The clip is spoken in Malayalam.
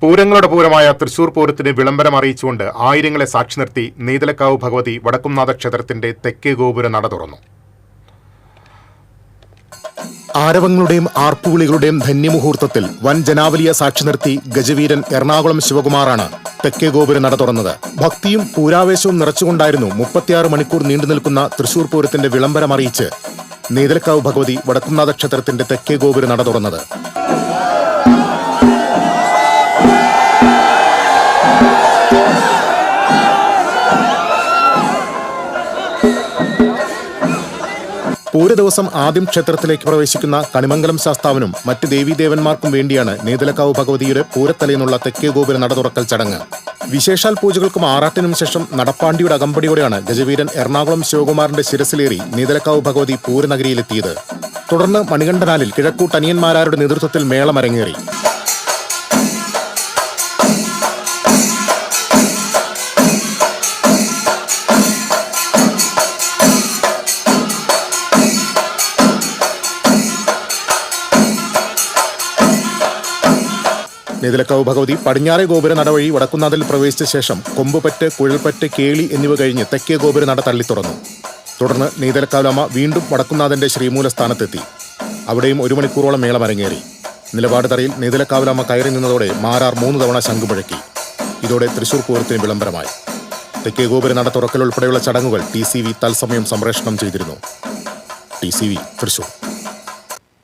പൂരങ്ങളുടെ പൂരമായ തൃശൂർ പൂരത്തിന് വിളംബരം അറിയിച്ചുകൊണ്ട് ആയിരങ്ങളെ സാക്ഷി നിർത്തി നീതലക്കാവ് ഭഗവതി വടക്കുംനാഥ ക്ഷേത്രത്തിന്റെ തെക്കേ ഗോപുര നട തുറന്നു. ആരവങ്ങളുടെയും ആർപ്പുവിളികളുടെയും ധന്യമുഹൂർത്തത്തിൽ വൻ ജനാവലിയെ സാക്ഷി നിർത്തി ഗജവീരൻ എറണാകുളം ശിവകുമാറാണ് തെക്കേ ഗോപുര നട തുറന്നത്. ഭക്തിയും പൂരാവേശവും നിറച്ചുകൊണ്ടായിരുന്നു 36 മണിക്കൂർ നീണ്ടുനിൽക്കുന്ന തൃശൂർ പൂരത്തിന്റെ വിളംബരം അറിയിച്ച് നീതലക്കാവ് ഭഗവതി വടക്കുംനാഥ ക്ഷേത്രത്തിന്റെ തെക്കേ ഗോപുര നട തുറന്നത്. പൂരദിവസം ആദ്യം ക്ഷേത്രത്തിലേക്ക് പ്രവേശിക്കുന്ന കണിമംഗലം ശാസ്താവിനും മറ്റ് ദേവീദേവന്മാർക്കും വേണ്ടിയാണ് നീതലക്കാവ് ഭഗവതിയുടെ പൂരത്തലേന്നുള്ള തെക്കേ ഗോപുര നട തുറക്കൽ ചടങ്ങ്. വിശേഷാൽ പൂജകൾക്കും ആറാട്ടിനും ശേഷം നടപ്പാണ്ടിയുടെ അകമ്പടിയോടെയാണ് ഗജവീരൻ എറണാകുളം ശിവകുമാറിന്റെ ശിരസിലേറി നീതലക്കാവ് ഭഗവതി പൂരനഗരിയിലെത്തിയത്. തുടർന്ന് മണികണ്ഠനാലിൽ കിഴക്കൂട്ടനിയന്മാരുടെ നേതൃത്വത്തിൽ മേളമരങ്ങേറി. നീതലക്കാവ് ഭഗവതി പടിഞ്ഞാറേ ഗോപുര നട വഴി വടക്കുംനാഥിൽ പ്രവേശിച്ച ശേഷം കൊമ്പുപറ്റ്, കുഴൽപ്പറ്റ്, കേളി എന്നിവ കഴിഞ്ഞ് തെക്കേ ഗോപുര നട തള്ളി തുറന്നു. തുടർന്ന് നീതലക്കാവിലമ്മ വീണ്ടും വടക്കുംനാഥന്റെ ശ്രീമൂലസ്ഥാനത്തെത്തി. അവിടെയും 1 മണിക്കൂറോളം മേളമരങ്ങേറി. നിലപാട് തറയിൽ നീതലക്കാവിലമ്മ കയറി നിന്നതോടെ മാരാർ 3 തവണ ശംഖ് മുഴക്കി. ഇതോടെ തൃശൂർ പൂരത്തിന് വിളംബരമായി. തെക്കേ ഗോപുര നട തുറക്കൽ ഉൾപ്പെടെയുള്ള ചടങ്ങുകൾ TCV തത്സമയം സംപ്രേഷണം ചെയ്തിരുന്നു. TCV തൃശൂർ.